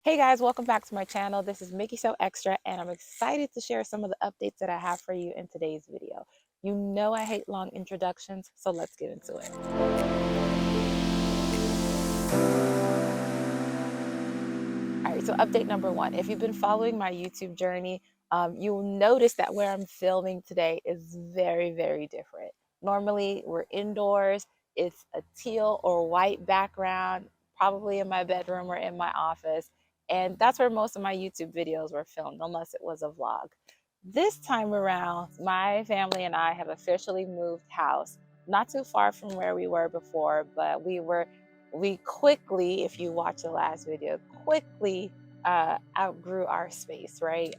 Hey guys, welcome back to my channel. This is Mickey So Extra, and I'm excited to share some of the updates that I have for you in today's video. You know I hate long introductions, so let's get into it. All right, so update number one. If you've been following my YouTube journey, you'll notice that where I'm filming today is very different. Normally, we're indoors. It's a teal or white background, probably in my bedroom or in my office. And that's where most of my YouTube videos were filmed, unless it was a vlog. This time around, my family and I have officially moved house, not too far from where we were before, but we quickly, if you watch the last video, quickly outgrew our space, right?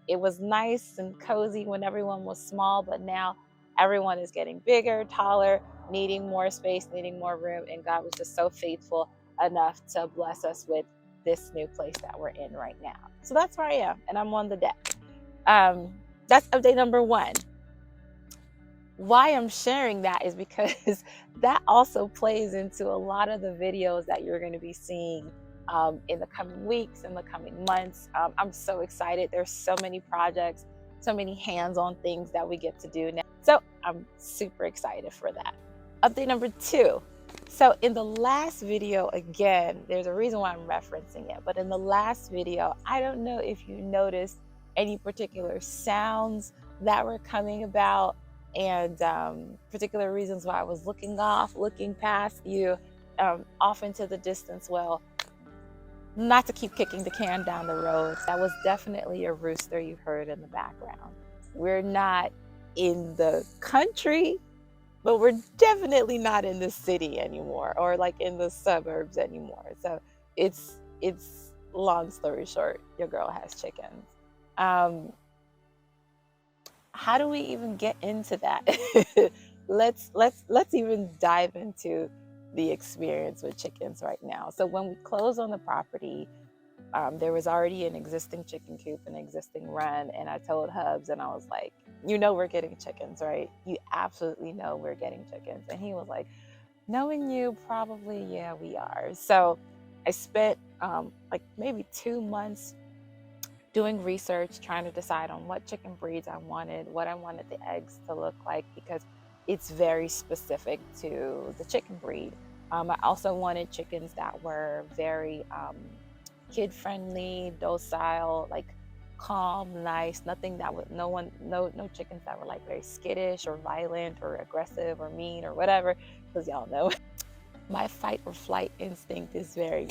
It was nice and cozy when everyone was small, but now everyone is getting bigger, taller, needing more space, needing more room. And God was just so faithful enough to bless us with this new place that we're in right now. So that's where I am, and I'm on the deck. That's update number one. Why I'm sharing that is because that also plays into a lot of the videos that you're going to be seeing in the coming weeks, in the coming months. I'm so excited. There's so many projects, so many hands-on things that we get to do now. So I'm super excited for that. Update number two. So in the last video, again, there's a reason why I'm referencing it, but in the last video, I don't know if you noticed any particular sounds that were coming about and particular reasons why I was looking past you, off into the distance. Well, not to keep kicking the can down the road, that was definitely a rooster you heard in the background. We're not in the country, but we're definitely not in the city anymore, or like in the suburbs anymore. So it's long story short, your girl has chickens. Um, how do we even get into that? let's even dive into the experience with chickens right now. So when we closed on the property, there was already an existing chicken coop, an existing run, and I told Hubs, and I was like, you know, we're getting chickens, right? You absolutely know we're getting chickens. And he was like, knowing you, probably, yeah, we are. So I spent like maybe 2 months doing research, trying to decide on what chicken breeds I wanted, what I wanted the eggs to look like, because it's very specific to the chicken breed. I also wanted chickens that were very kid friendly, docile, like calm, nice, nothing that would, no chickens that were like very skittish or violent or aggressive or mean or whatever, because y'all know my fight or flight instinct is very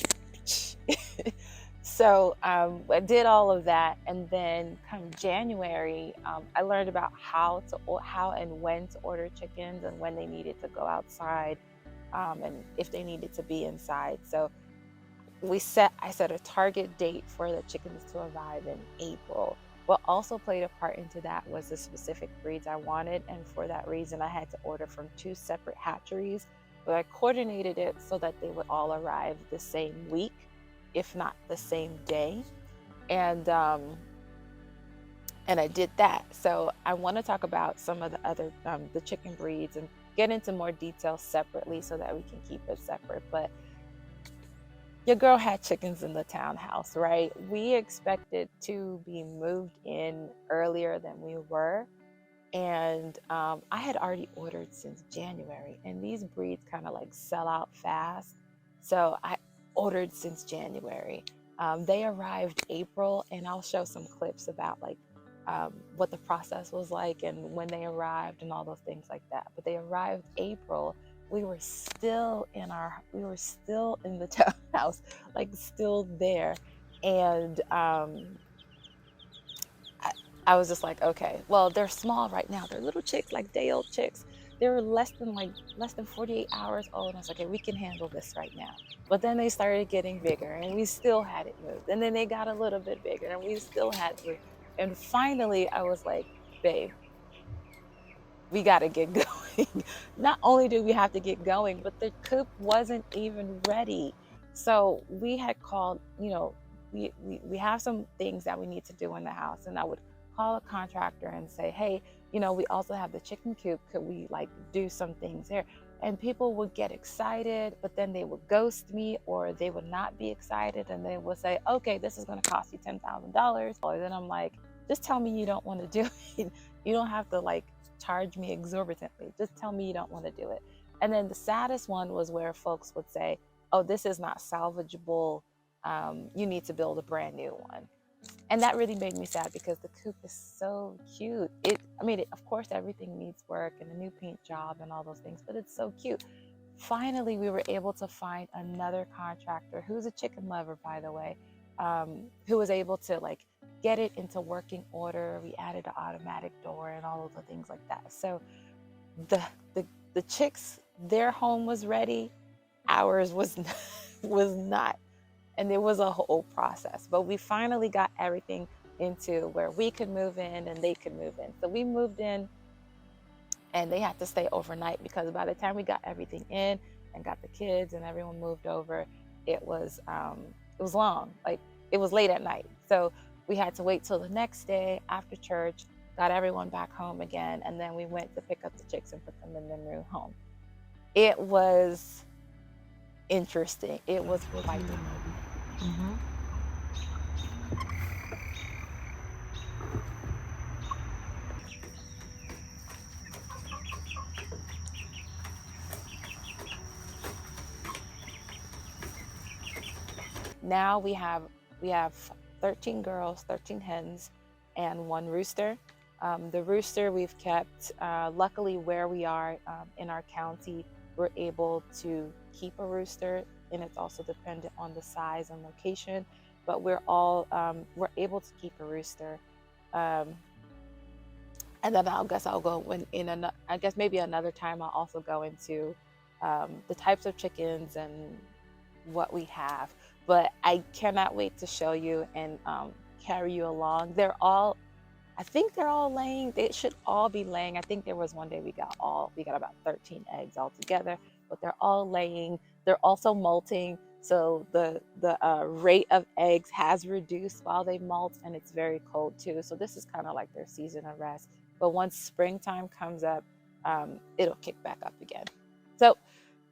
so I did all of that, and then come January, I learned about how and when to order chickens and when they needed to go outside, and if they needed to be inside. So I set a target date for the chickens to arrive in April. What also played a part into that was the specific breeds I wanted, and for that reason I had to order from two separate hatcheries, but I coordinated it so that they would all arrive the same week, if not the same day. And and I did that. So I want to talk about some of the other the chicken breeds and get into more detail separately so that we can keep it separate. But your girl had chickens in the townhouse, right? We expected to be moved in earlier than we were. And I had already ordered since January, and these breeds kind of like sell out fast. So I ordered since January. They arrived April, and I'll show some clips about like what the process was like and when they arrived and all those things like that. But they arrived April. We were still in the townhouse, like still there. And I was just like, okay, well, they're small right now. They're little chicks, like day old chicks. They were less than 48 hours old. And I was like, okay, we can handle this right now. But then they started getting bigger, and we still had it moved. And then they got a little bit bigger, and we still had it moved. And finally I was like, babe, we got to get going. Not only did we have to get going, but the coop wasn't even ready. So we had called, we have some things that we need to do in the house. And I would call a contractor and say, hey, we also have the chicken coop. Could we like do some things there? And people would get excited, but then they would ghost me, or they would not be excited, and they would say, okay, this is going to cost you $10,000. And then I'm like, just tell me you don't want to do it. You don't have to like charge me exorbitantly. Just tell me you don't want to do it. And then the saddest one was where folks would say, oh, this is not salvageable. You need to build a brand new one. And that really made me sad because the coupe is so cute. Of course, everything needs work and a new paint job and all those things, but it's so cute. Finally, we were able to find another contractor who's a chicken lover, by the way, who was able to like get it into working order. We added an automatic door and all of the things like that. So the chicks, their home was ready. Ours was not. And there was a whole process, but we finally got everything into where we could move in and they could move in. So we moved in and they had to stay overnight, because by the time we got everything in and got the kids and everyone moved over, it was long, like it was late at night. So we had to wait till the next day after church, got everyone back home again. And then we went to pick up the chicks and put them in their new home. It was interesting. It was quite Mm-hmm. Now we have 13 girls, 13 hens, and 1 rooster. The rooster we've kept. Luckily, where we are in our county, we're able to keep a rooster, and it's also dependent on the size and location. But we're able to keep a rooster. And then I guess I'll go I guess maybe another time I'll also go into the types of chickens and what we have. But I cannot wait to show you and carry you along. I think they're all laying. They should all be laying. I think there was one day we got about 13 eggs all together, but they're all laying. They're also molting. So the rate of eggs has reduced while they molt, and it's very cold too. So this is kind of like their season of rest. But once springtime comes up, it'll kick back up again. So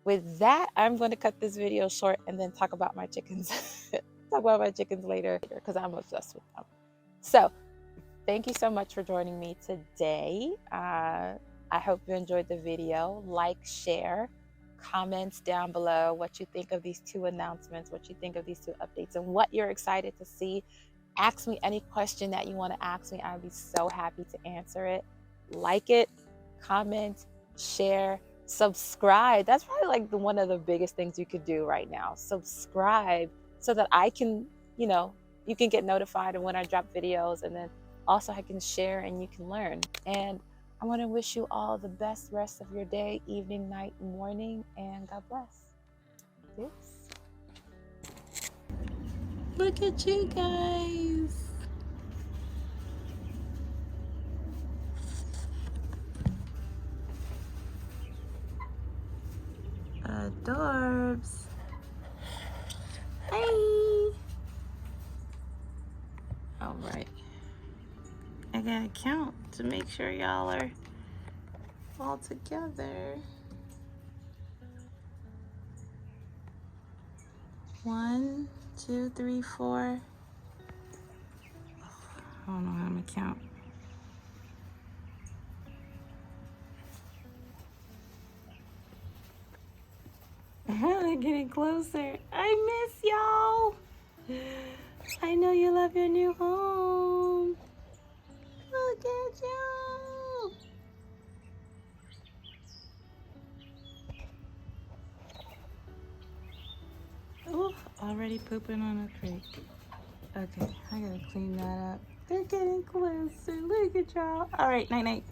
with that, I'm going to cut this video short and then talk about my chickens. Talk about my chickens later because I'm obsessed with them. So thank you so much for joining me today. I hope you enjoyed the video. Like, share, comments down below what you think of these 2 announcements, what you think of these 2 updates, and what you're excited to see. Ask me any question that you want to ask me. I'd be so happy to answer it. Like it, comment, share, subscribe. That's probably like one of the biggest things you could do right now. Subscribe so that I can, you can get notified of when I drop videos, and then also I can share and you can learn. And I want to wish you all the best rest of your day, evening, night, morning, and God bless. Deuces. Look at you guys. Adorbs. Hey. All right. I gotta count to make sure y'all are all together. 1, 2, 3, 4. I don't know how I'm gonna count. They're getting closer. I miss y'all. I know you love your new home. Look at you. Oh, already pooping on a creek. Okay, I gotta clean that up. They're getting closer. Look at y'all. All right, night night.